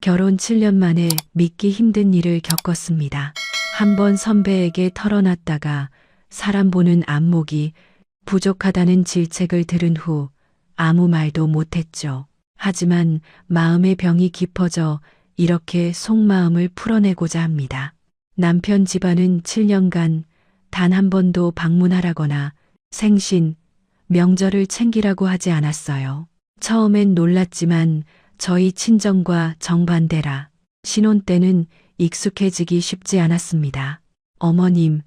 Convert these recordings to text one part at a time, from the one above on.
결혼 7년 만에 믿기 힘든 일을 겪었습니다. 한 번 선배에게 털어놨다가 사람 보는 안목이 부족하다는 질책을 들은 후 아무 말도 못했죠. 하지만 마음의 병이 깊어져 이렇게 속마음을 풀어내고자 합니다. 남편 집안은 7년간 단 한 번도 방문하라거나 생신, 명절을 챙기라고 하지 않았어요. 처음엔 놀랐지만 저희 친정과 정반대라 신혼 때는 익숙해지기 쉽지 않았습니다. 어머님,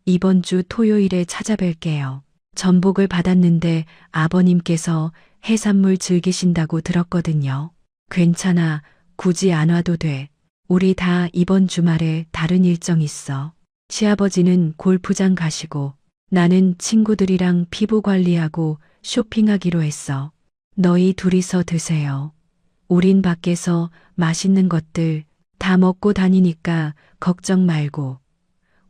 이번 주 토요일에 찾아뵐게요. 전복을 받았는데 아버님께서 해산물 즐기신다고 들었거든요. 괜찮아, 굳이 안 와도 돼. 우리 다 이번 주말에 다른 일정 있어. 시아버지는 골프장 가시고 나는 친구들이랑 피부 관리하고 쇼핑하기로 했어. 너희 둘이서 드세요. 우린 밖에서 맛있는 것들 다 먹고 다니니까 걱정 말고.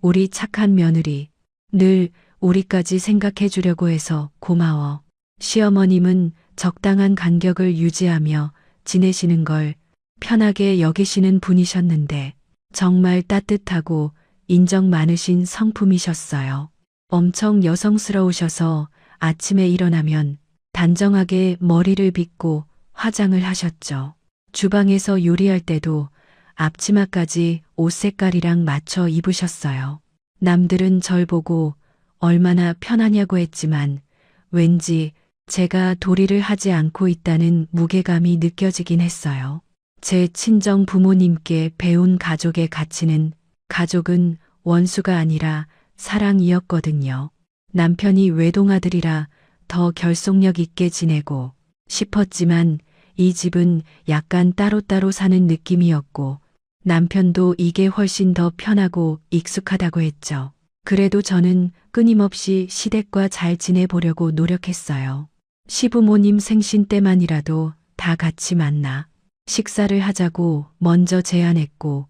우리 착한 며느리 늘 우리까지 생각해 주려고 해서 고마워. 시어머님은 적당한 간격을 유지하며 지내시는 걸 편하게 여기시는 분이셨는데 정말 따뜻하고 인정 많으신 성품이셨어요. 엄청 여성스러우셔서 아침에 일어나면 단정하게 머리를 빗고 화장을 하셨죠. 주방에서 요리할 때도 앞치마까지 옷 색깔이랑 맞춰 입으셨어요. 남들은 절 보고 얼마나 편하냐고 했지만 왠지 제가 도리를 하지 않고 있다는 무게감이 느껴지긴 했어요. 제 친정 부모님께 배운 가족의 가치는 가족은 원수가 아니라 사랑이었거든요. 남편이 외동아들이라 더 결속력 있게 지내고 싶었지만 이 집은 약간 따로따로 사는 느낌이었고 남편도 이게 훨씬 더 편하고 익숙하다고 했죠. 그래도 저는 끊임없이 시댁과 잘 지내보려고 노력했어요. 시부모님 생신 때만이라도 다 같이 만나 식사를 하자고 먼저 제안했고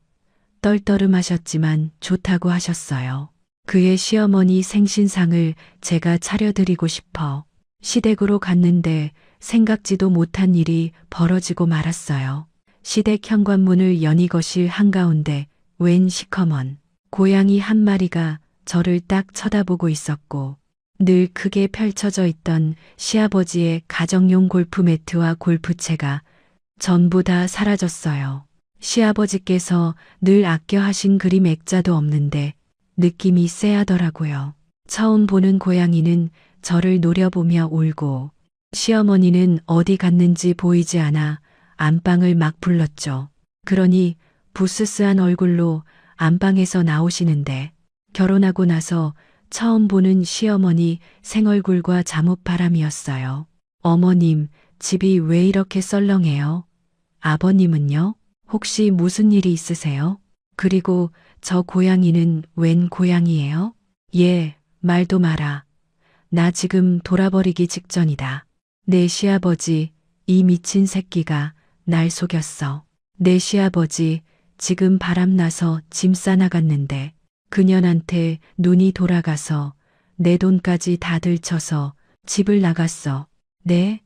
떨떠름하셨지만 좋다고 하셨어요. 그의 시어머니 생신상을 제가 차려드리고 싶어 시댁으로 갔는데 생각지도 못한 일이 벌어지고 말았어요. 시댁 현관문을 여니 거실 한가운데 웬 시커먼 고양이 한 마리가 저를 딱 쳐다보고 있었고 늘 크게 펼쳐져 있던 시아버지의 가정용 골프 매트와 골프채가 전부 다 사라졌어요. 시아버지께서 늘 아껴 하신 그림 액자도 없는데 느낌이 쎄하더라고요. 처음 보는 고양이는 저를 노려보며 울고 시어머니는 어디 갔는지 보이지 않아 안방을 막 불렀죠. 그러니 부스스한 얼굴로 안방에서 나오시는데 결혼하고 나서 처음 보는 시어머니 생얼굴과 잠옷바람이었어요. 어머님, 집이 왜 이렇게 썰렁해요? 아버님은요? 혹시 무슨 일이 있으세요? 그리고 저 고양이는 웬 고양이예요? 예, 말도 마라. 나 지금 돌아버리기 직전이다. 내 시아버지, 이 미친 새끼가 날 속였어. 내 시아버지 지금 바람나서 짐 싸나갔는데 그년한테 눈이 돌아가서 내 돈까지 다 들쳐서 집을 나갔어. 네?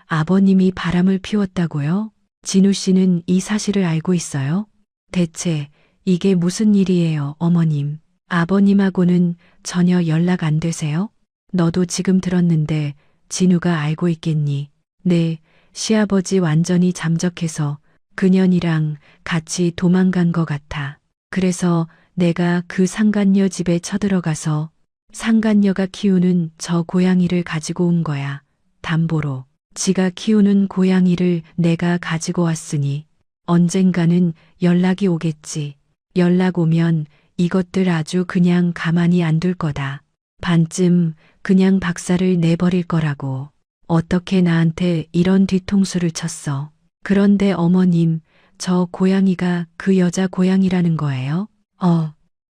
아버님이 바람을 피웠다고요? 진우 씨는 이 사실을 알고 있어요? 대체 이게 무슨 일이에요, 어머님? 아버님하고는 전혀 연락 안 되세요? 너도 지금 들었는데 진우가 알고 있겠니? 네, 시아버지 완전히 잠적해서 그년이랑 같이 도망간 것 같아. 그래서 내가 그 상간녀 집에 쳐들어가서 상간녀가 키우는 저 고양이를 가지고 온 거야. 담보로. 지가 키우는 고양이를 내가 가지고 왔으니 언젠가는 연락이 오겠지. 연락 오면 이것들 아주 그냥 가만히 안 둘 거다. 반쯤 그냥 박살을 내버릴 거라고. 어떻게 나한테 이런 뒤통수를 쳤어. 그런데 어머님, 저 고양이가 그 여자 고양이라는 거예요?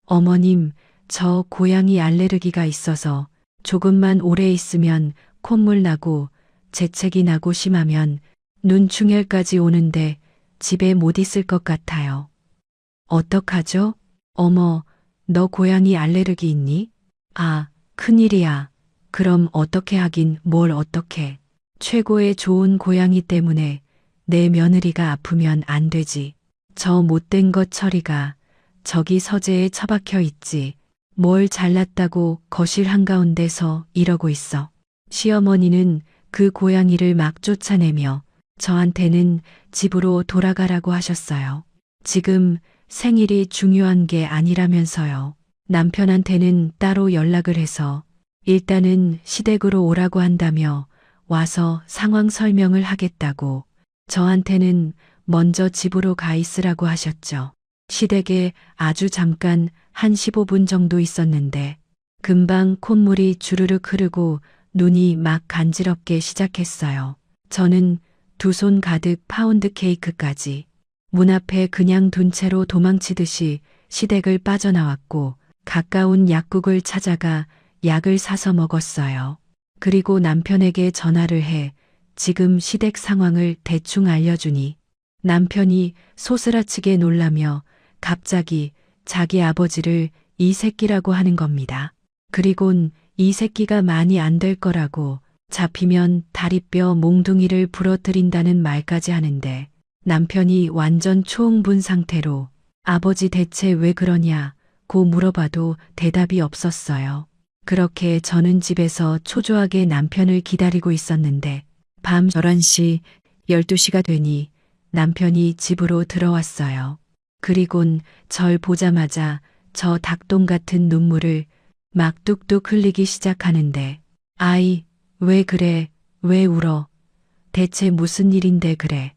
어머님, 저 고양이 알레르기가 있어서 조금만 오래 있으면 콧물 나고 재채기 나고 심하면 눈충혈까지 오는데 집에 못 있을 것 같아요. 어떡하죠? 어머, 너 고양이 알레르기 있니? 아, 큰일이야. 그럼 어떻게 하긴 뭘 어떻게. 최고의 좋은 고양이 때문에 내 며느리가 아프면 안 되지. 저 못된 것 처리가 저기 서재에 처박혀 있지. 뭘 잘났다고 거실 한가운데서 이러고 있어. 시어머니는 그 고양이를 막 쫓아내며 저한테는 집으로 돌아가라고 하셨어요. 지금 생일이 중요한 게 아니라면서요. 남편한테는 따로 연락을 해서 일단은 시댁으로 오라고 한다며 와서 상황 설명을 하겠다고 저한테는 먼저 집으로 가 있으라고 하셨죠. 시댁에 아주 잠깐 한 15분 정도 있었는데 금방 콧물이 주르륵 흐르고 눈이 막 간지럽게 시작했어요. 저는 두 손 가득 파운드 케이크까지 문 앞에 그냥 둔 채로 도망치듯이 시댁을 빠져나왔고 가까운 약국을 찾아가 약을 사서 먹었어요. 그리고 남편에게 전화를 해 지금 시댁 상황을 대충 알려주니 남편이 소스라치게 놀라며 갑자기 자기 아버지를 이 새끼라고 하는 겁니다. 그리곤 이 새끼가 많이 안 될 거라고 잡히면 다리뼈 몽둥이를 부러뜨린다는 말까지 하는데 남편이 완전 초흥분 상태로 아버지 대체 왜 그러냐고 물어봐도 대답이 없었어요. 그렇게 저는 집에서 초조하게 남편을 기다리고 있었는데 밤 11시, 12시가 되니 남편이 집으로 들어왔어요. 그리곤 절 보자마자 저 닭똥 같은 눈물을 막 뚝뚝 흘리기 시작하는데 아이, 왜 그래? 왜 울어? 대체 무슨 일인데 그래?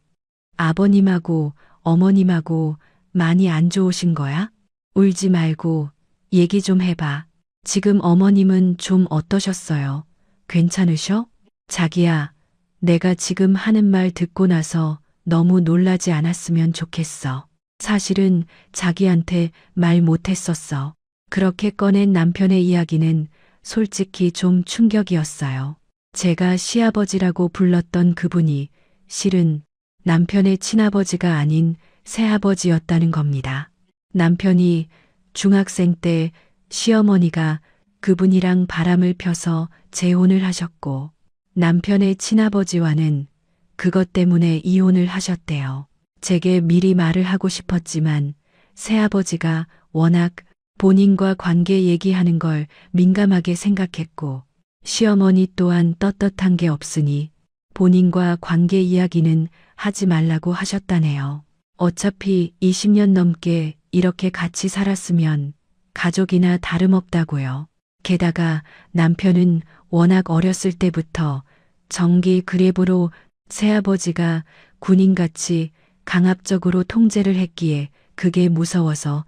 아버님하고 어머님하고 많이 안 좋으신 거야? 울지 말고 얘기 좀 해봐. 지금 어머님은 좀 어떠셨어요? 괜찮으셔? 자기야, 내가 지금 하는 말 듣고 나서 너무 놀라지 않았으면 좋겠어. 사실은 자기한테 말 못했었어. 그렇게 꺼낸 남편의 이야기는 솔직히 좀 충격이었어요. 제가 시아버지라고 불렀던 그분이 실은 남편의 친아버지가 아닌 새아버지였다는 겁니다. 남편이 중학생 때 시어머니가 그분이랑 바람을 펴서 재혼을 하셨고 남편의 친아버지와는 그것 때문에 이혼을 하셨대요. 제게 미리 말을 하고 싶었지만 새아버지가 워낙 본인과 관계 얘기하는 걸 민감하게 생각했고 시어머니 또한 떳떳한 게 없으니 본인과 관계 이야기는 하지 말라고 하셨다네요. 어차피 20년 넘게 이렇게 같이 살았으면 가족이나 다름없다고요. 게다가 남편은 워낙 어렸을 때부터 정기 그랩으로 새아버지가 군인같이 강압적으로 통제를 했기에 그게 무서워서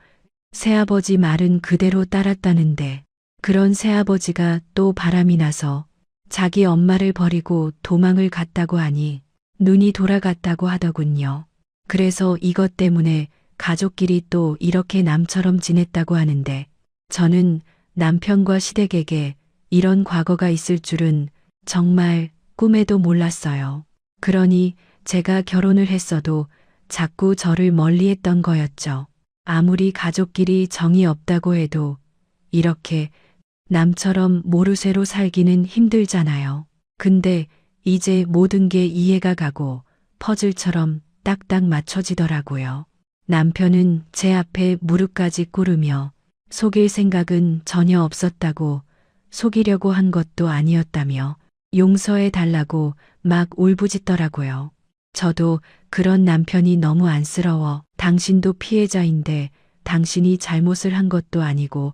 새아버지 말은 그대로 따랐다는데 그런 새아버지가 또 바람이 나서 자기 엄마를 버리고 도망을 갔다고 하니 눈이 돌아갔다고 하더군요. 그래서 이것 때문에 가족끼리 또 이렇게 남처럼 지냈다고 하는데 저는 남편과 시댁에게 이런 과거가 있을 줄은 정말 꿈에도 몰랐어요. 그러니 제가 결혼을 했어도 자꾸 저를 멀리했던 거였죠. 아무리 가족끼리 정이 없다고 해도 이렇게 남처럼 모르쇠로 살기는 힘들잖아요. 근데 이제 모든 게 이해가 가고 퍼즐처럼 딱딱 맞춰지더라고요. 남편은 제 앞에 무릎까지 꿇으며 속일 생각은 전혀 없었다고 속이려고 한 것도 아니었다며 용서해 달라고 막 울부짖더라고요. 저도 그런 남편이 너무 안쓰러워. 당신도 피해자인데 당신이 잘못을 한 것도 아니고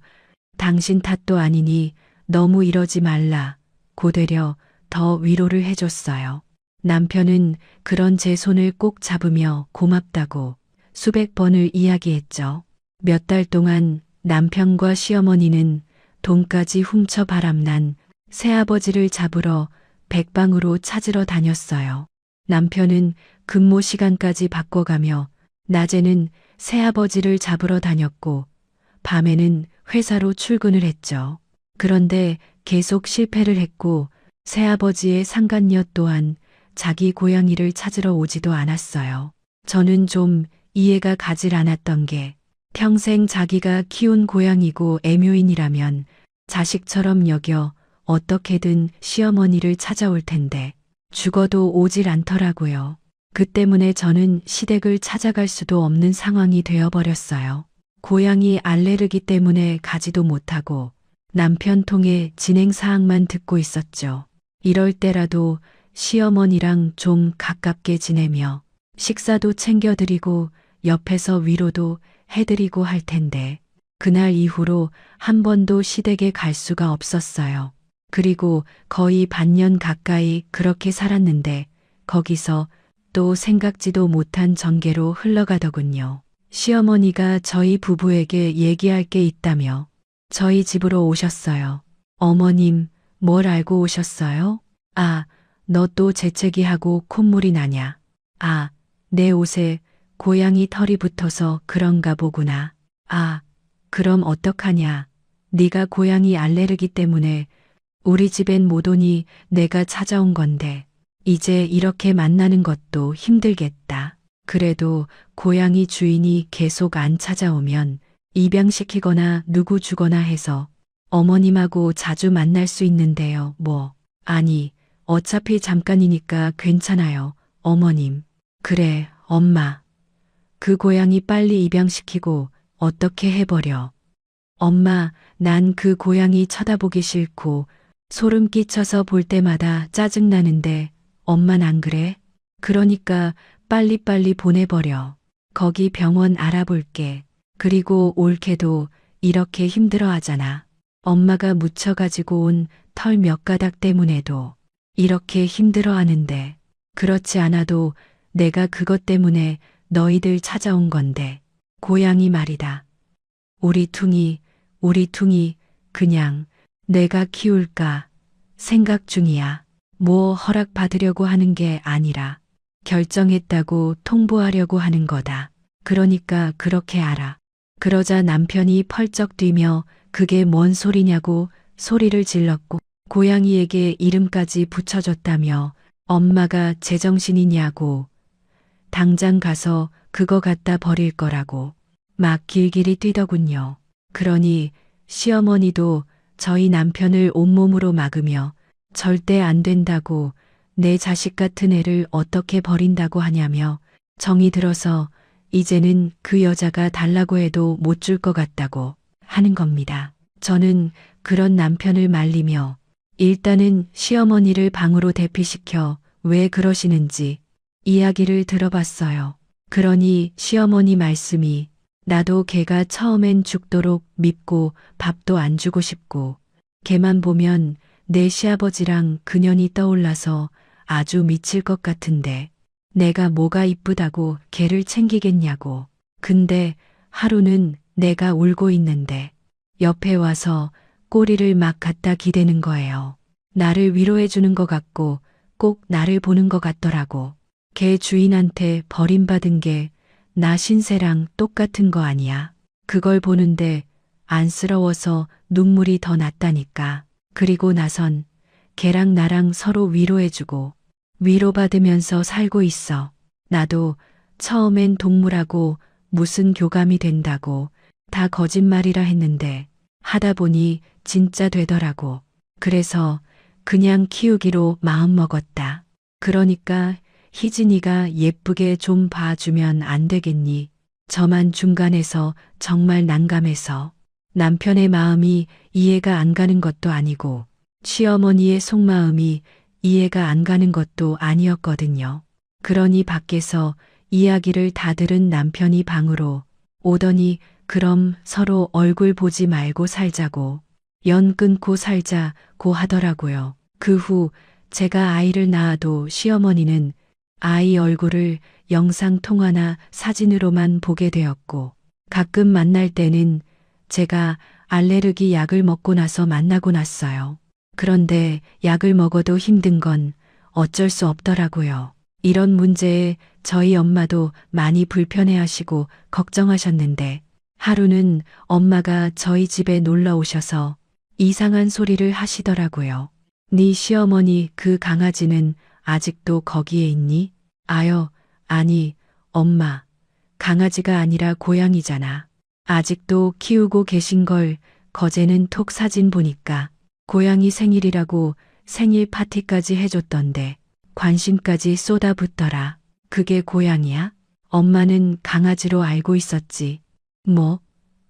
당신 탓도 아니니 너무 이러지 말라. 고되려 더 위로를 해줬어요. 남편은 그런 제 손을 꼭 잡으며 고맙다고 수백 번을 이야기했죠. 몇 달 동안 남편과 시어머니는 돈까지 훔쳐 바람난 새아버지를 잡으러 백방으로 찾으러 다녔어요. 남편은 근무 시간까지 바꿔가며 낮에는 새아버지를 잡으러 다녔고 밤에는 회사로 출근을 했죠. 그런데 계속 실패를 했고 새아버지의 상간녀 또한 자기 고양이를 찾으러 오지도 않았어요. 저는 좀 이해가 가질 않았던 게 평생 자기가 키운 고양이고 애묘인이라면 자식처럼 여겨 어떻게든 시어머니를 찾아올 텐데 죽어도 오질 않더라고요. 그 때문에 저는 시댁을 찾아갈 수도 없는 상황이 되어버렸어요. 고양이 알레르기 때문에 가지도 못하고 남편 통해 진행 사항만 듣고 있었죠. 이럴 때라도 시어머니랑 좀 가깝게 지내며 식사도 챙겨드리고 옆에서 위로도 해드리고 할 텐데 그날 이후로 한 번도 시댁에 갈 수가 없었어요. 그리고 거의 반년 가까이 그렇게 살았는데 거기서 또 생각지도 못한 전개로 흘러가더군요. 시어머니가 저희 부부에게 얘기할 게 있다며 저희 집으로 오셨어요. 어머님, 뭘 알고 오셨어요? 아, 너 또 재채기하고 콧물이 나냐? 아, 내 옷에 고양이 털이 붙어서 그런가 보구나. 아, 그럼 어떡하냐? 네가 고양이 알레르기 때문에 우리 집엔 못 오니 내가 찾아온 건데 이제 이렇게 만나는 것도 힘들겠다. 그래도 고양이 주인이 계속 안 찾아오면 입양시키거나 누구 주거나 해서 어머님하고 자주 만날 수 있는데요. 뭐. 아니, 어차피 잠깐이니까 괜찮아요. 어머님. 그래, 엄마. 그 고양이 빨리 입양시키고 어떻게 해버려. 엄마, 난 그 고양이 쳐다보기 싫고 소름 끼쳐서 볼 때마다 짜증나는데 엄만 안 그래? 그러니까 빨리빨리 보내버려. 거기 병원 알아볼게. 그리고 올케도 이렇게 힘들어 하잖아. 엄마가 묻혀가지고 온 털 몇 가닥 때문에도 이렇게 힘들어 하는데 그렇지 않아도 내가 그것 때문에 너희들 찾아온 건데 고양이 말이다. 우리 퉁이 그냥 내가 키울까 생각 중이야. 뭐 허락받으려고 하는 게 아니라 결정했다고 통보하려고 하는 거다. 그러니까 그렇게 알아. 그러자 남편이 펄쩍 뛰며 그게 뭔 소리냐고 소리를 질렀고 고양이에게 이름까지 붙여줬다며 엄마가 제정신이냐고 당장 가서 그거 갖다 버릴 거라고 막 길길이 뛰더군요. 그러니 시어머니도 저희 남편을 온몸으로 막으며 절대 안 된다고 내 자식 같은 애를 어떻게 버린다고 하냐며 정이 들어서 이제는 그 여자가 달라고 해도 못 줄 것 같다고 하는 겁니다. 저는 그런 남편을 말리며 일단은 시어머니를 방으로 대피시켜 왜 그러시는지 이야기를 들어봤어요. 그러니 시어머니 말씀이 나도 걔가 처음엔 죽도록 밉고 밥도 안 주고 싶고 걔만 보면 내 시아버지랑 그년이 떠올라서 아주 미칠 것 같은데 내가 뭐가 이쁘다고 걔를 챙기겠냐고. 근데 하루는 내가 울고 있는데 옆에 와서 꼬리를 막 갖다 기대는 거예요. 나를 위로해 주는 것 같고 꼭 나를 보는 것 같더라고. 걔 주인한테 버림받은 게 나 신세랑 똑같은 거 아니야. 그걸 보는데 안쓰러워서 눈물이 더 났다니까. 그리고 나선 걔랑 나랑 서로 위로해주고 위로받으면서 살고 있어. 나도 처음엔 동물하고 무슨 교감이 된다고 다 거짓말이라 했는데 하다 보니 진짜 되더라고. 그래서 그냥 키우기로 마음먹었다. 그러니까 희진이가 예쁘게 좀 봐주면 안 되겠니? 저만 중간에서 정말 난감해서 남편의 마음이 이해가 안 가는 것도 아니고 시어머니의 속마음이 이해가 안 가는 것도 아니었거든요. 그러니 밖에서 이야기를 다 들은 남편이 방으로 오더니 그럼 서로 얼굴 보지 말고 살자고 연 끊고 살자고 하더라고요. 그 후 제가 아이를 낳아도 시어머니는 아이 얼굴을 영상통화나 사진으로만 보게 되었고 가끔 만날 때는 제가 알레르기 약을 먹고 나서 만나고 났어요. 그런데 약을 먹어도 힘든 건 어쩔 수 없더라고요. 이런 문제에 저희 엄마도 많이 불편해하시고 걱정하셨는데 하루는 엄마가 저희 집에 놀러 오셔서 이상한 소리를 하시더라고요. 네 시어머니 그 강아지는 아직도 거기에 있니? 아여, 아니, 엄마. 강아지가 아니라 고양이잖아. 아직도 키우고 계신 걸 거제는 톡 사진 보니까 고양이 생일이라고 생일 파티까지 해줬던데 관심까지 쏟아붓더라. 그게 고양이야? 엄마는 강아지로 알고 있었지. 뭐,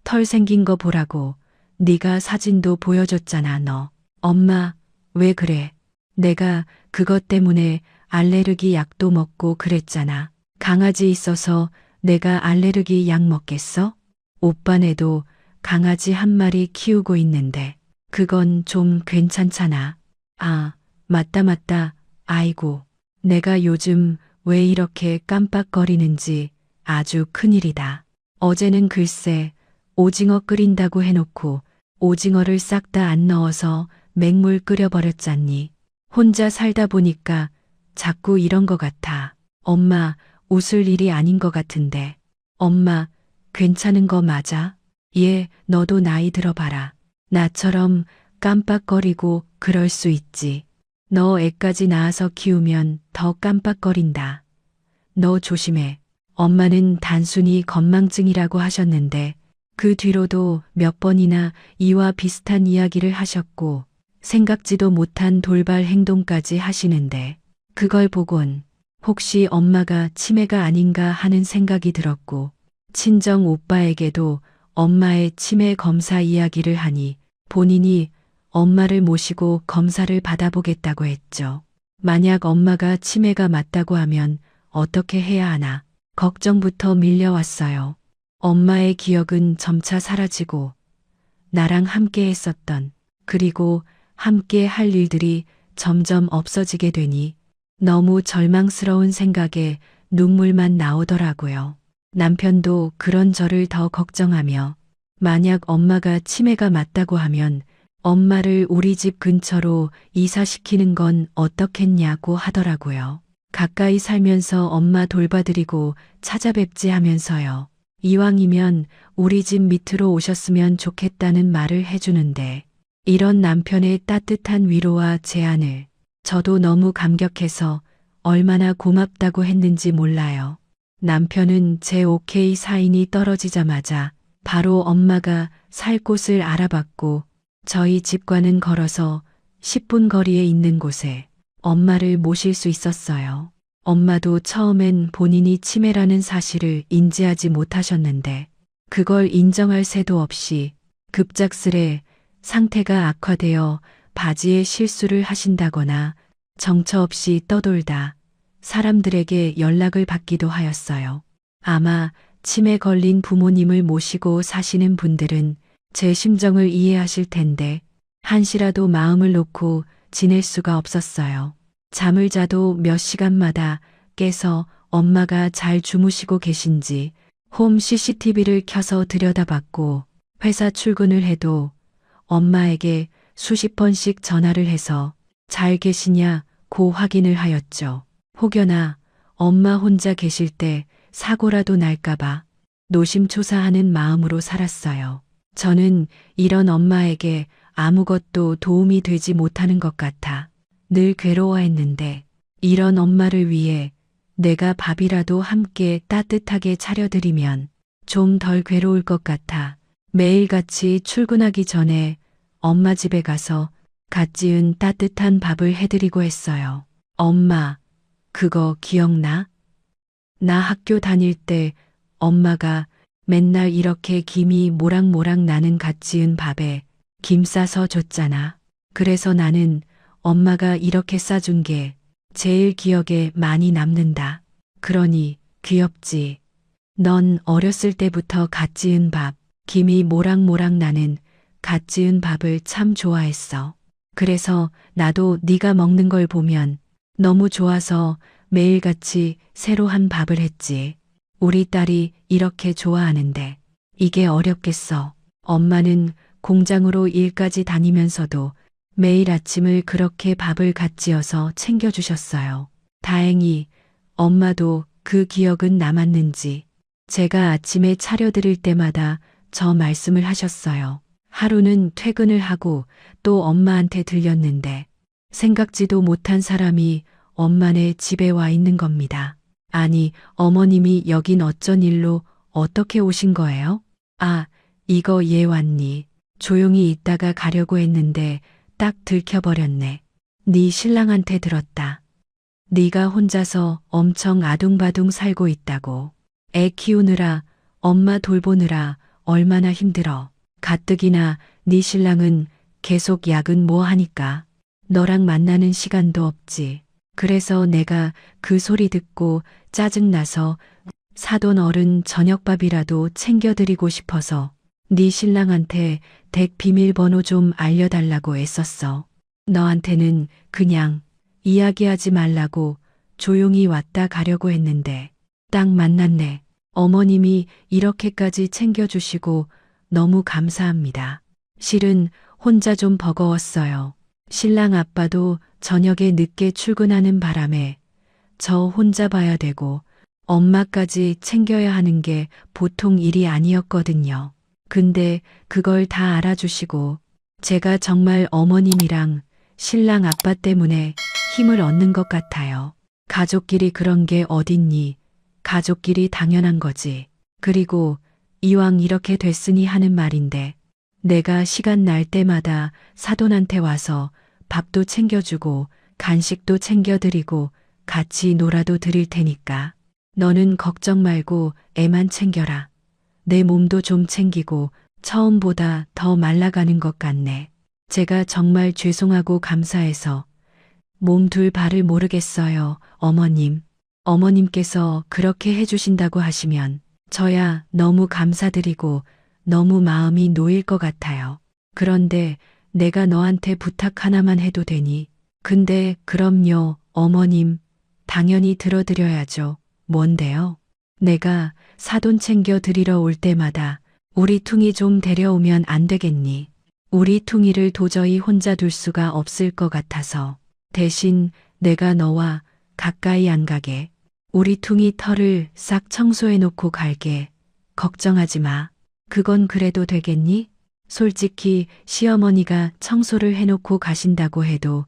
털 생긴 거 보라고. 네가 사진도 보여줬잖아, 너. 엄마, 왜 그래? 내가 그것 때문에 알레르기 약도 먹고 그랬잖아. 강아지 있어서 내가 알레르기 약 먹겠어? 오빠네도 강아지 한 마리 키우고 있는데 그건 좀 괜찮잖아. 아, 맞다, 맞다. 아이고, 내가 요즘 왜 이렇게 깜빡거리는지 아주 큰일이다. 어제는 글쎄 오징어 끓인다고 해놓고 오징어를 싹 다 안 넣어서 맹물 끓여버렸잖니. 혼자 살다 보니까 자꾸 이런 거 같아. 엄마, 웃을 일이 아닌 것 같은데. 엄마, 괜찮은 거 맞아? 얘, 너도 나이 들어봐라. 나처럼 깜빡거리고 그럴 수 있지. 너 애까지 낳아서 키우면 더 깜빡거린다. 너 조심해. 엄마는 단순히 건망증이라고 하셨는데 그 뒤로도 몇 번이나 이와 비슷한 이야기를 하셨고 생각지도 못한 돌발 행동까지 하시는데 그걸 보곤 혹시 엄마가 치매가 아닌가 하는 생각이 들었고 친정 오빠에게도 엄마의 치매 검사 이야기를 하니 본인이 엄마를 모시고 검사를 받아보겠다고 했죠. 만약 엄마가 치매가 맞다고 하면 어떻게 해야 하나 걱정부터 밀려왔어요. 엄마의 기억은 점차 사라지고 나랑 함께 했었던 그리고 함께 할 일들이 점점 없어지게 되니 너무 절망스러운 생각에 눈물만 나오더라고요. 남편도 그런 저를 더 걱정하며 만약 엄마가 치매가 맞다고 하면 엄마를 우리 집 근처로 이사시키는 건 어떻겠냐고 하더라고요. 가까이 살면서 엄마 돌봐드리고 찾아뵙지 하면서요. 이왕이면 우리 집 밑으로 오셨으면 좋겠다는 말을 해주는데 이런 남편의 따뜻한 위로와 제안을 저도 너무 감격해서 얼마나 고맙다고 했는지 몰라요. 남편은 제 오케이 사인이 떨어지자마자 바로 엄마가 살 곳을 알아봤고 저희 집과는 걸어서 10분 거리에 있는 곳에 엄마를 모실 수 있었어요. 엄마도 처음엔 본인이 치매라는 사실을 인지하지 못하셨는데 그걸 인정할 새도 없이 급작스레 상태가 악화되어 바지에 실수를 하신다거나 정처 없이 떠돌다 사람들에게 연락을 받기도 하였어요. 아마 치매 걸린 부모님을 모시고 사시는 분들은 제 심정을 이해하실 텐데 한시라도 마음을 놓고 지낼 수가 없었어요. 잠을 자도 몇 시간마다 깨서 엄마가 잘 주무시고 계신지 홈 CCTV를 켜서 들여다봤고 회사 출근을 해도 엄마에게 수십 번씩 전화를 해서 잘 계시냐고 확인을 하였죠. 혹여나 엄마 혼자 계실 때 사고라도 날까봐 노심초사하는 마음으로 살았어요. 저는 이런 엄마에게 아무것도 도움이 되지 못하는 것 같아 늘 괴로워했는데 이런 엄마를 위해 내가 밥이라도 함께 따뜻하게 차려드리면 좀 덜 괴로울 것 같아 매일같이 출근하기 전에 엄마 집에 가서 갓 지은 따뜻한 밥을 해드리고 했어요. 엄마, 그거 기억나? 나 학교 다닐 때 엄마가 맨날 이렇게 김이 모락모락 나는 갓 지은 밥에 김 싸서 줬잖아. 그래서 나는 엄마가 이렇게 싸준 게 제일 기억에 많이 남는다. 그러니 귀엽지. 넌 어렸을 때부터 갓 지은 밥, 김이 모락모락 나는 갓 지은 밥을 참 좋아했어. 그래서 나도 네가 먹는 걸 보면 너무 좋아서 매일같이 새로 한 밥을 했지. 우리 딸이 이렇게 좋아하는데 이게 어렵겠어. 엄마는 공장으로 일까지 다니면서도 매일 아침을 그렇게 밥을 갓 지어서 챙겨주셨어요. 다행히 엄마도 그 기억은 남았는지 제가 아침에 차려드릴 때마다 저 말씀을 하셨어요. 하루는 퇴근을 하고 또 엄마한테 들렸는데 생각지도 못한 사람이 엄마네 집에 와 있는 겁니다. 아니, 어머님이 여긴 어쩐 일로 어떻게 오신 거예요? 아, 이거 얘 왔니? 조용히 있다가 가려고 했는데 딱 들켜버렸네. 네 신랑한테 들었다. 네가 혼자서 엄청 아둥바둥 살고 있다고. 애 키우느라, 엄마 돌보느라 얼마나 힘들어. 가뜩이나 네 신랑은 계속 야근 뭐 하니까 너랑 만나는 시간도 없지. 그래서 내가 그 소리 듣고 짜증나서 사돈 어른 저녁밥이라도 챙겨드리고 싶어서 네 신랑한테 댁 비밀번호 좀 알려달라고 애썼어. 너한테는 그냥 이야기하지 말라고 조용히 왔다 가려고 했는데 딱 만났네. 어머님이 이렇게까지 챙겨주시고 너무 감사합니다. 실은 혼자 좀 버거웠어요. 신랑 아빠도 저녁에 늦게 출근하는 바람에 저 혼자 봐야 되고 엄마까지 챙겨야 하는 게 보통 일이 아니었거든요. 근데 그걸 다 알아주시고 제가 정말 어머님이랑 신랑 아빠 때문에 힘을 얻는 것 같아요. 가족끼리 그런 게 어딨니? 가족끼리 당연한 거지. 그리고 이왕 이렇게 됐으니 하는 말인데 내가 시간 날 때마다 사돈한테 와서 밥도 챙겨주고 간식도 챙겨드리고 같이 놀아도 드릴 테니까 너는 걱정 말고 애만 챙겨라. 내 몸도 좀 챙기고 처음보다 더 말라가는 것 같네. 제가 정말 죄송하고 감사해서 몸 둘 바를 모르겠어요, 어머님. 어머님께서 그렇게 해주신다고 하시면 저야 너무 감사드리고 너무 마음이 놓일 것 같아요. 그런데 내가 너한테 부탁 하나만 해도 되니? 근데 그럼요, 어머님. 당연히 들어드려야죠. 뭔데요? 내가 사돈 챙겨 드리러 올 때마다 우리 퉁이 좀 데려오면 안 되겠니? 우리 퉁이를 도저히 혼자 둘 수가 없을 것 같아서 대신 내가 너와 가까이 안 가게 우리 퉁이 털을 싹 청소해 놓고 갈게. 걱정하지 마. 그건 그래도 되겠니? 솔직히 시어머니가 청소를 해놓고 가신다고 해도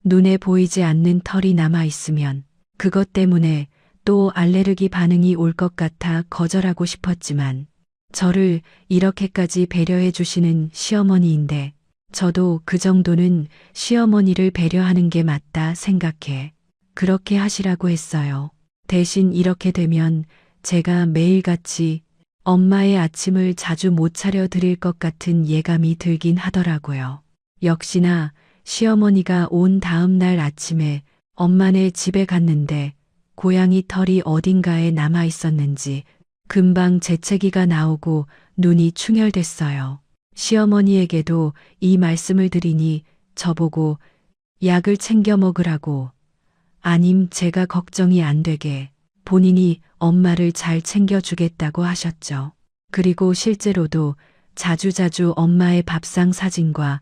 눈에 보이지 않는 털이 남아 있으면 그것 때문에 또 알레르기 반응이 올 것 같아 거절하고 싶었지만 저를 이렇게까지 배려해 주시는 시어머니인데 저도 그 정도는 시어머니를 배려하는 게 맞다 생각해. 그렇게 하시라고 했어요. 대신 이렇게 되면 제가 매일같이 엄마의 아침을 자주 못 차려 드릴 것 같은 예감이 들긴 하더라고요. 역시나 시어머니가 온 다음 날 아침에 엄마네 집에 갔는데 고양이 털이 어딘가에 남아 있었는지 금방 재채기가 나오고 눈이 충혈됐어요. 시어머니에게도 이 말씀을 드리니 저보고 약을 챙겨 먹으라고 아님 제가 걱정이 안 되게 본인이 엄마를 잘 챙겨주겠다고 하셨죠. 그리고 실제로도 자주자주 엄마의 밥상 사진과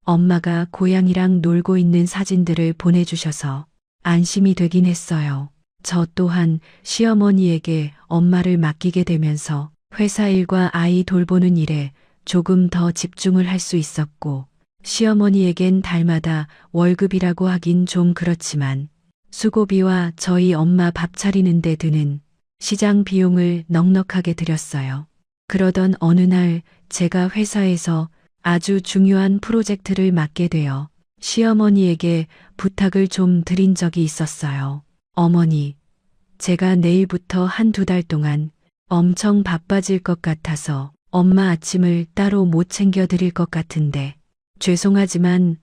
엄마가 고양이랑 놀고 있는 사진들을 보내주셔서 안심이 되긴 했어요. 저 또한 시어머니에게 엄마를 맡기게 되면서 회사 일과 아이 돌보는 일에 조금 더 집중을 할 수 있었고 시어머니에겐 달마다 월급이라고 하긴 좀 그렇지만 수고비와 저희 엄마 밥 차리는 데 드는 시장 비용을 넉넉하게 드렸어요. 그러던 어느 날 제가 회사에서 아주 중요한 프로젝트를 맡게 되어 시어머니에게 부탁을 좀 드린 적이 있었어요. 어머니, 제가 내일부터 한두 달 동안 엄청 바빠질 것 같아서 엄마 아침을 따로 못 챙겨 드릴 것 같은데 죄송하지만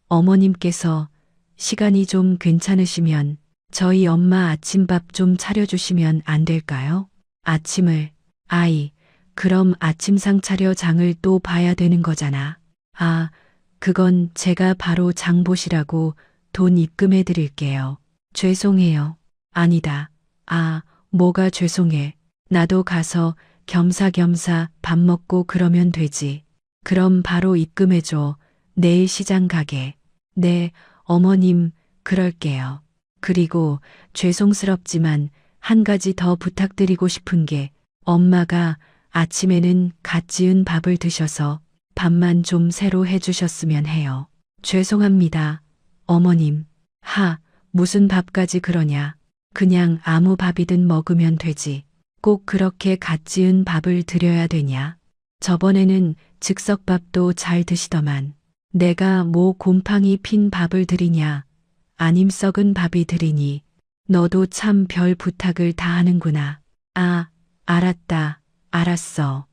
어머님께서 시간이 좀 괜찮으시면 저희 엄마 아침밥 좀 차려주시면 안 될까요? 아침을, 아이, 그럼 아침상 차려 장을 또 봐야 되는 거잖아. 아, 그건 제가 바로 장 보시라고 돈 입금해 드릴게요. 죄송해요. 아니다. 아, 뭐가 죄송해. 나도 가서 겸사겸사 밥 먹고 그러면 되지. 그럼 바로 입금해줘. 내일 시장 가게. 네, 어머님, 그럴게요. 그리고 죄송스럽지만 한 가지 더 부탁드리고 싶은 게 엄마가 아침에는 갓 지은 밥을 드셔서 밥만 좀 새로 해주셨으면 해요. 죄송합니다. 어머님. 무슨 밥까지 그러냐. 그냥 아무 밥이든 먹으면 되지. 꼭 그렇게 갓 지은 밥을 드려야 되냐. 저번에는 즉석밥도 잘 드시더만. 내가 뭐 곰팡이 핀 밥을 드리냐. 아님 썩은 밥이 드리니 너도 참 별 부탁을 다 하는구나. 아, 알았다. 알았어.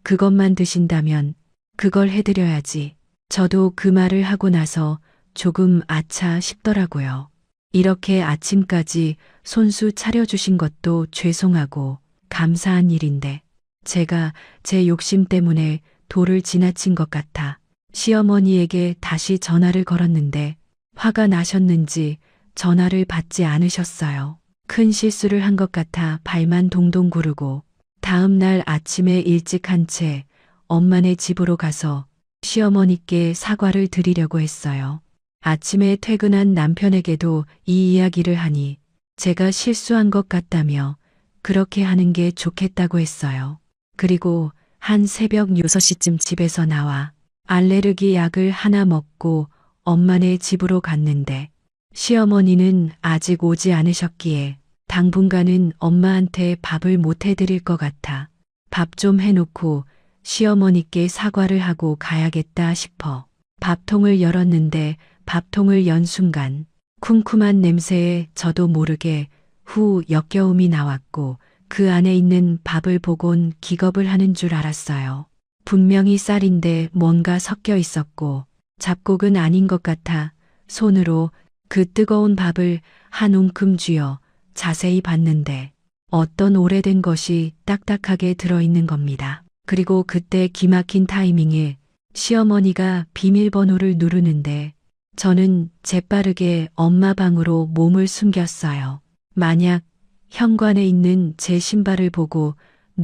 그것만 드신다면 그걸 해드려야지. 저도 그 말을 하고 나서 조금 아차 싶더라고요. 이렇게 아침까지 손수 차려주신 것도 죄송하고 감사한 일인데 제가 제 욕심 때문에 도를 지나친 것 같아 시어머니에게 다시 전화를 걸었는데 화가 나셨는지 전화를 받지 않으셨어요. 큰 실수를 한 것 같아 발만 동동 구르고 다음 날 아침에 일찍 한 채 엄마네 집으로 가서 시어머니께 사과를 드리려고 했어요. 아침에 퇴근한 남편에게도 이 이야기를 하니 제가 실수한 것 같다며 그렇게 하는 게 좋겠다고 했어요. 그리고 한 새벽 6시쯤 집에서 나와 알레르기 약을 하나 먹고 엄마네 집으로 갔는데 시어머니는 아직 오지 않으셨기에 당분간은 엄마한테 밥을 못 해드릴 것 같아 밥 좀 해놓고 시어머니께 사과를 하고 가야겠다 싶어 밥통을 열었는데 밥통을 연 순간 쿰쿰한 냄새에 저도 모르게 후 역겨움이 나왔고 그 안에 있는 밥을 보곤 기겁을 하는 줄 알았어요. 분명히 쌀인데 뭔가 섞여 있었고 잡곡은 아닌 것 같아 손으로 그 뜨거운 밥을 한 움큼 쥐어 자세히 봤는데 어떤 오래된 것이 딱딱하게 들어있는 겁니다. 그리고 그때 기막힌 타이밍에 시어머니가 비밀번호를 누르는데 저는 재빠르게 엄마 방으로 몸을 숨겼어요. 만약 현관에 있는 제 신발을 보고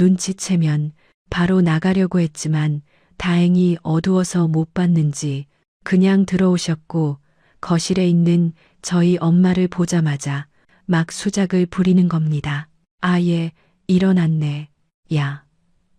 눈치채면 바로 나가려고 했지만 다행히 어두워서 못 봤는지 그냥 들어오셨고 거실에 있는 저희 엄마를 보자마자 막 수작을 부리는 겁니다. 아예 일어났네. 야.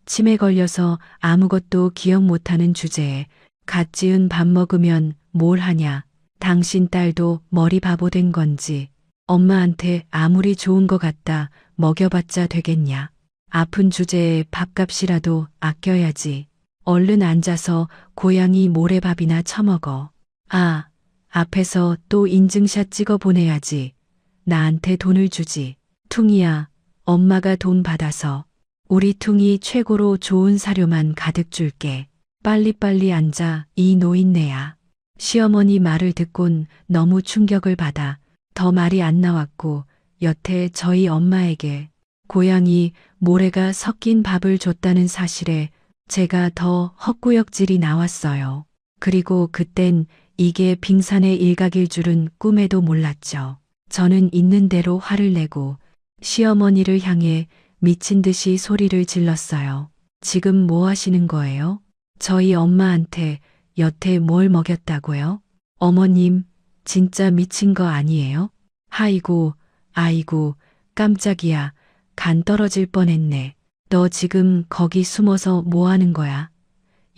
치매 걸려서 아무것도 기억 못하는 주제에 갓 지은 밥 먹으면 뭘 하냐. 당신 딸도 머리 바보 된 건지 엄마한테 아무리 좋은 거 같다 먹여봤자 되겠냐. 아픈 주제에 밥값이라도 아껴야지. 얼른 앉아서 고양이 모래밥이나 처먹어. 아, 앞에서 또 인증샷 찍어 보내야지. 나한테 돈을 주지. 퉁이야, 엄마가 돈 받아서 우리 퉁이 최고로 좋은 사료만 가득 줄게. 빨리빨리 앉아, 이 노인네야. 시어머니 말을 듣곤 너무 충격을 받아 더 말이 안 나왔고 여태 저희 엄마에게 고양이 모래가 섞인 밥을 줬다는 사실에 제가 더 헛구역질이 나왔어요. 그리고 그땐 이게 빙산의 일각일 줄은 꿈에도 몰랐죠. 저는 있는 대로 화를 내고 시어머니를 향해 미친 듯이 소리를 질렀어요. 지금 뭐 하시는 거예요? 저희 엄마한테 여태 뭘 먹였다고요? 어머님, 진짜 미친 거 아니에요? 아이고, 아이고, 깜짝이야. 간 떨어질 뻔했네. 너 지금 거기 숨어서 뭐 하는 거야?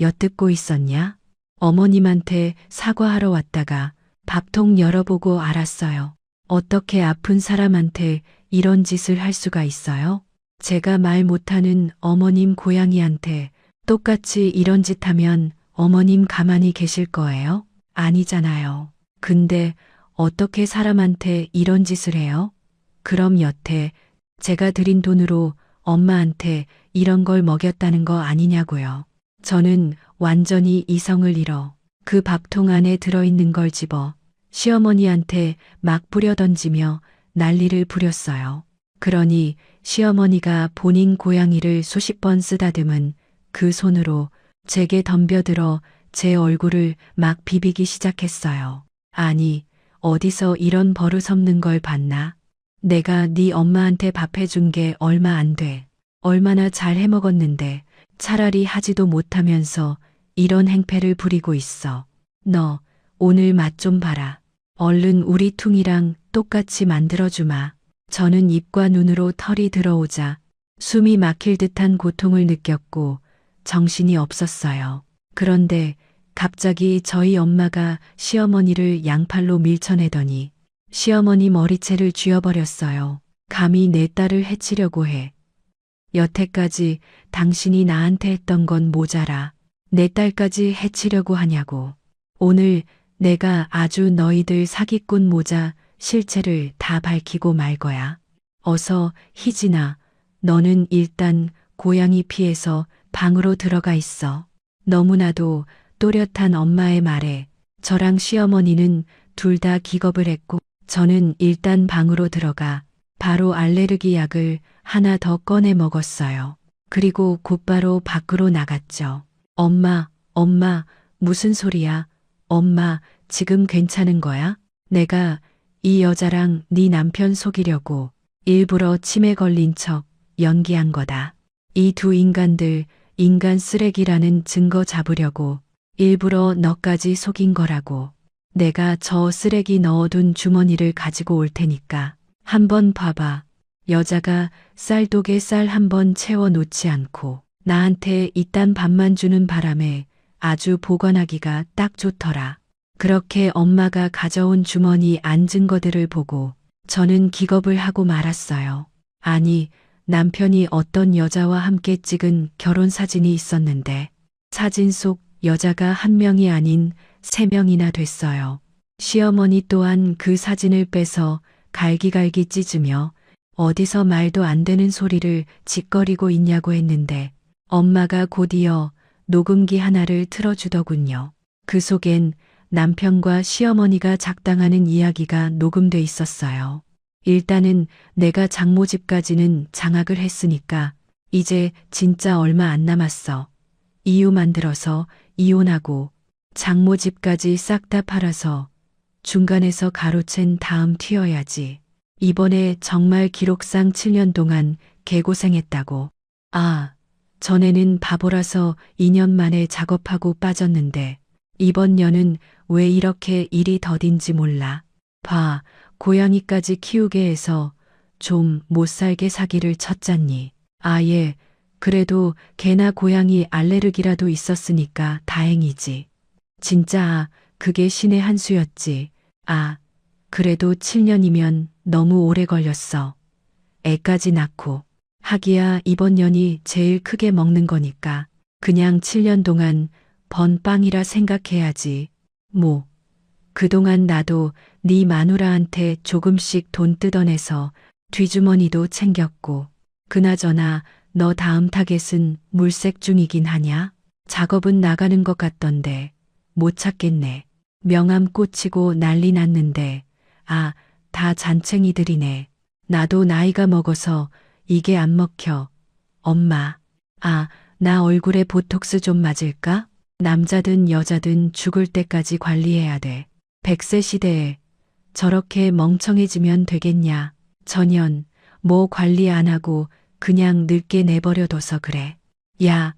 엿듣고 있었냐? 어머님한테 사과하러 왔다가 밥통 열어보고 알았어요. 어떻게 아픈 사람한테 이런 짓을 할 수가 있어요? 제가 말 못하는 어머님 고양이한테 똑같이 이런 짓 하면 어머님 가만히 계실 거예요? 아니잖아요. 근데 어떻게 사람한테 이런 짓을 해요? 그럼 여태 제가 드린 돈으로 엄마한테 이런 걸 먹였다는 거 아니냐고요. 저는 완전히 이성을 잃어 그 밥통 안에 들어있는 걸 집어 시어머니한테 막 뿌려 던지며 난리를 부렸어요. 그러니 시어머니가 본인 고양이를 수십 번 쓰다듬은 그 손으로 제게 덤벼들어 제 얼굴을 막 비비기 시작했어요. 아니, 어디서 이런 버릇없는 걸 봤나? 내가 네 엄마한테 밥 해준 게 얼마 안 돼. 얼마나 잘 해먹었는데 차라리 하지도 못하면서 이런 행패를 부리고 있어. 너 오늘 맛 좀 봐라. 얼른 우리 퉁이랑 똑같이 만들어주마. 저는 입과 눈으로 털이 들어오자 숨이 막힐 듯한 고통을 느꼈고 정신이 없었어요. 그런데 갑자기 저희 엄마가 시어머니를 양팔로 밀쳐내더니 시어머니 머리채를 쥐어버렸어요. 감히 내 딸을 해치려고 해. 여태까지 당신이 나한테 했던 건 모자라 내 딸까지 해치려고 하냐고. 오늘 내가 아주 너희들 사기꾼 모자 실체를 다 밝히고 말 거야. 어서 희진아, 너는 일단 고양이 피해서 방으로 들어가 있어. 너무나도 또렷한 엄마의 말에 저랑 시어머니는 둘 다 기겁을 했고 저는 일단 방으로 들어가 바로 알레르기 약을 하나 더 꺼내 먹었어요. 그리고 곧바로 밖으로 나갔죠. 엄마, 무슨 소리야? 엄마, 지금 괜찮은 거야? 내가 이 여자랑 네 남편 속이려고 일부러 치매 걸린 척 연기한 거다. 이 두 인간들 인간 쓰레기라는 증거 잡으려고 일부러 너까지 속인 거라고. 내가 저 쓰레기 넣어둔 주머니를 가지고 올 테니까 한번 봐봐. 여자가 쌀독에 쌀 한 번 채워 놓지 않고 나한테 이딴 밥만 주는 바람에 아주 보관하기가 딱 좋더라. 그렇게 엄마가 가져온 주머니 안 증거들을 보고 저는 기겁을 하고 말았어요. 아니, 남편이 어떤 여자와 함께 찍은 결혼 사진이 있었는데 사진 속 여자가 한 명이 아닌 3명이나 됐어요. 시어머니 또한 그 사진을 빼서 갈기갈기 찢으며 어디서 말도 안 되는 소리를 짓거리고 있냐고 했는데 엄마가 곧이어 녹음기 하나를 틀어주더군요. 그 속엔 남편과 시어머니가 작당하는 이야기가 녹음돼 있었어요. 일단은 내가 장모 집까지는 장악을 했으니까 이제 진짜 얼마 안 남았어. 이유 만들어서 이혼하고 장모 집까지 싹 다 팔아서 중간에서 가로챈 다음 튀어야지. 이번에 정말 기록상 7년 동안 개고생했다고. 아, 전에는 바보라서 2년 만에 작업하고 빠졌는데 이번 년은 왜 이렇게 일이 더딘지 몰라. 봐, 고양이까지 키우게 해서 좀 못살게 사기를 쳤잖니. 아예, 그래도 개나 고양이 알레르기라도 있었으니까 다행이지. 진짜 그게 신의 한 수였지. 아, 그래도 7년이면 너무 오래 걸렸어. 애까지 낳고. 하기야 이번 년이 제일 크게 먹는 거니까 그냥 7년 동안 번 빵이라 생각해야지. 뭐. 그동안 나도 네 마누라한테 조금씩 돈 뜯어내서 뒤주머니도 챙겼고. 그나저나 너 다음 타겟은 물색 중이긴 하냐? 작업은 나가는 것 같던데 못 찾겠네. 명함 꽂히고 난리 났는데 아, 다 잔챙이들이네. 나도 나이가 먹어서 이게 안 먹혀. 엄마, 아, 나 얼굴에 보톡스 좀 맞을까? 남자든 여자든 죽을 때까지 관리해야 돼. 100세 시대에 저렇게 멍청해지면 되겠냐. 전현, 뭐 관리 안 하고 그냥 늙게 내버려둬서 그래. 야,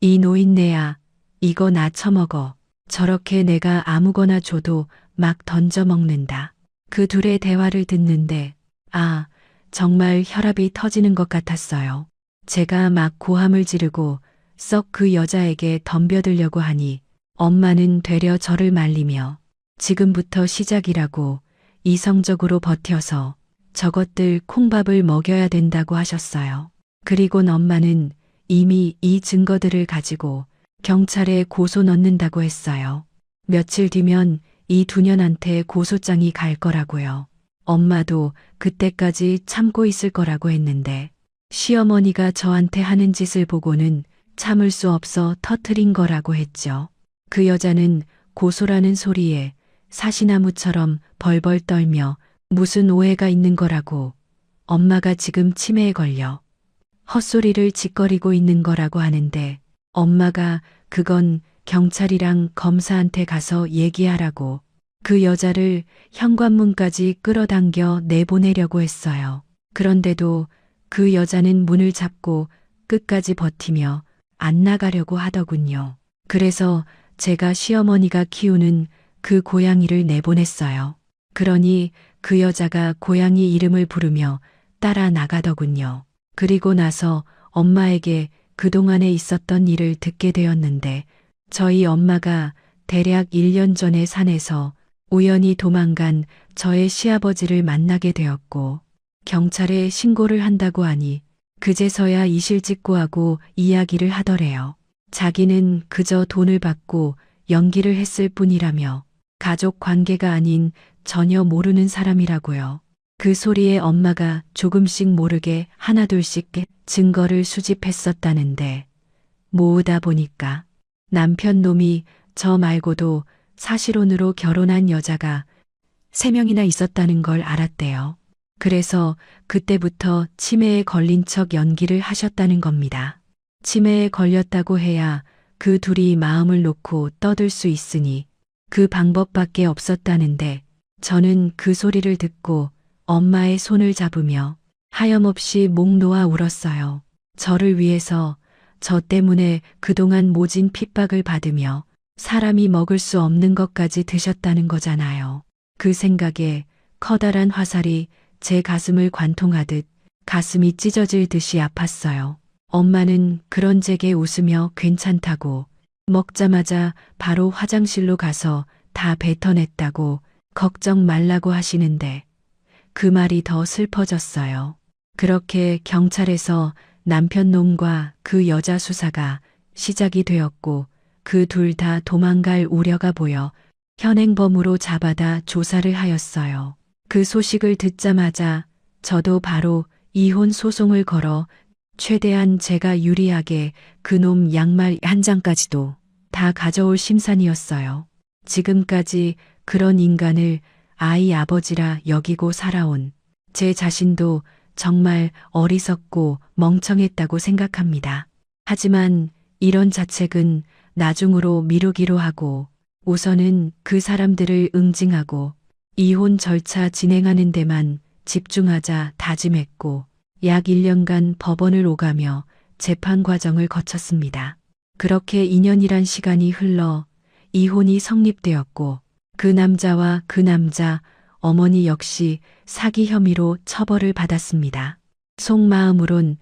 이 노인네야, 이거 나 처먹어. 저렇게 내가 아무거나 줘도 막 던져 먹는다. 그 둘의 대화를 듣는데, 아, 정말 혈압이 터지는 것 같았어요. 제가 막 고함을 지르고 썩 그 여자에게 덤벼들려고 하니 엄마는 되려 저를 말리며 지금부터 시작이라고 이성적으로 버텨서 저것들 콩밥을 먹여야 된다고 하셨어요. 그리곤 엄마는 이미 이 증거들을 가지고 경찰에 고소 넣는다고 했어요. 며칠 뒤면 이 두 년한테 고소장이 갈 거라고요. 엄마도 그때까지 참고 있을 거라고 했는데 시어머니가 저한테 하는 짓을 보고는 참을 수 없어 터트린 거라고 했죠. 그 여자는 고소라는 소리에 사시나무처럼 벌벌 떨며 무슨 오해가 있는 거라고 엄마가 지금 치매에 걸려 헛소리를 짓거리고 있는 거라고 하는데 엄마가 그건 경찰이랑 검사한테 가서 얘기하라고 그 여자를 현관문까지 끌어당겨 내보내려고 했어요. 그런데도 그 여자는 문을 잡고 끝까지 버티며 안 나가려고 하더군요. 그래서 제가 시어머니가 키우는 그 고양이를 내보냈어요. 그러니 그 여자가 고양이 이름을 부르며 따라 나가더군요. 그리고 나서 엄마에게 그동안에 있었던 일을 듣게 되었는데 저희 엄마가 대략 1년 전에 산에서 우연히 도망간 저의 시아버지를 만나게 되었고 경찰에 신고를 한다고 하니 그제서야 이실직고하고 이야기를 하더래요. 자기는 그저 돈을 받고 연기를 했을 뿐이라며 가족 관계가 아닌 전혀 모르는 사람이라고요. 그 소리에 엄마가 조금씩 모르게 하나둘씩 증거를 수집했었다는데 모으다 보니까 남편 놈이 저 말고도 사실혼으로 결혼한 여자가 3명이나 있었다는 걸 알았대요. 그래서 그때부터 치매에 걸린 척 연기를 하셨다는 겁니다. 치매에 걸렸다고 해야 그 둘이 마음을 놓고 떠들 수 있으니 그 방법밖에 없었다는데 저는 그 소리를 듣고 엄마의 손을 잡으며 하염없이 목 놓아 울었어요. 저를 위해서 저 때문에 그동안 모진 핍박을 받으며 사람이 먹을 수 없는 것까지 드셨다는 거잖아요. 그 생각에 커다란 화살이 제 가슴을 관통하듯 가슴이 찢어질 듯이 아팠어요. 엄마는 그런 제게 웃으며 괜찮다고 먹자마자 바로 화장실로 가서 다 뱉어냈다고 걱정 말라고 하시는데 그 말이 더 슬퍼졌어요. 그렇게 경찰에서 남편 놈과 그 여자 수사가 시작이 되었고 그 둘 다 도망갈 우려가 보여 현행범으로 잡아다 조사를 하였어요. 그 소식을 듣자마자 저도 바로 이혼 소송을 걸어 최대한 제가 유리하게 그놈 양말 한 장까지도 다 가져올 심산이었어요. 지금까지 그런 인간을 아이 아버지라 여기고 살아온 제 자신도 정말 어리석고 멍청했다고 생각합니다. 하지만 이런 자책은 나중으로 미루기로 하고 우선은 그 사람들을 응징하고 이혼 절차 진행하는 데만 집중하자 다짐했고 약 1년간 법원을 오가며 재판 과정을 거쳤습니다. 그렇게 2년이란 시간이 흘러 이혼이 성립되었고 그 남자와 그 남자 어머니 역시 사기 혐의로 처벌을 받았습니다. 속마음으론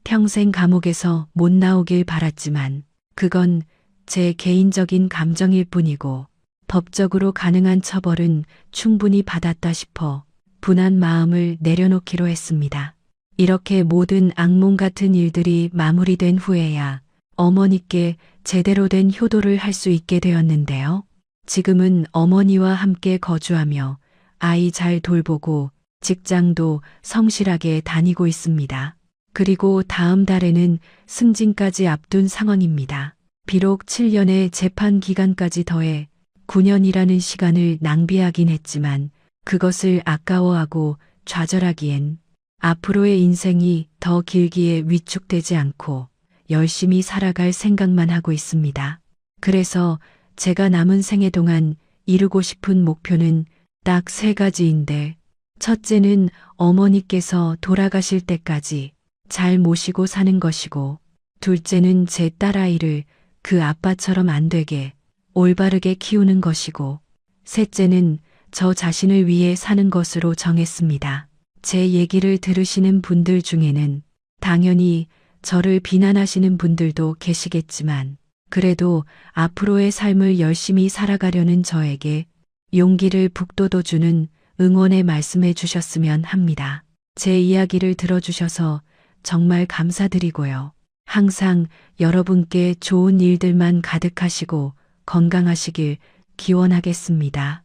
평생 감옥에서 못 나오길 바랐지만 그건 제 개인적인 감정일 뿐이고 법적으로 가능한 처벌은 충분히 받았다 싶어 분한 마음을 내려놓기로 했습니다. 이렇게 모든 악몽 같은 일들이 마무리된 후에야 어머니께 제대로 된 효도를 할 수 있게 되었는데요. 지금은 어머니와 함께 거주하며 아이 잘 돌보고 직장도 성실하게 다니고 있습니다. 그리고 다음 달에는 승진까지 앞둔 상황입니다. 비록 7년의 재판 기간까지 더해 9년이라는 시간을 낭비하긴 했지만 그것을 아까워하고 좌절하기엔 앞으로의 인생이 더 길기에 위축되지 않고 열심히 살아갈 생각만 하고 있습니다. 그래서 제가 남은 생애 동안 이루고 싶은 목표는 딱 3가지인데 첫째는 어머니께서 돌아가실 때까지 잘 모시고 사는 것이고 둘째는 제 딸아이를 그 아빠처럼 안 되게 올바르게 키우는 것이고 셋째는 저 자신을 위해 사는 것으로 정했습니다. 제 얘기를 들으시는 분들 중에는 당연히 저를 비난하시는 분들도 계시겠지만 그래도 앞으로의 삶을 열심히 살아가려는 저에게 용기를 북돋워주는 응원의 말씀해 주셨으면 합니다. 제 이야기를 들어주셔서 정말 감사드리고요. 항상 여러분께 좋은 일들만 가득하시고 건강하시길 기원하겠습니다.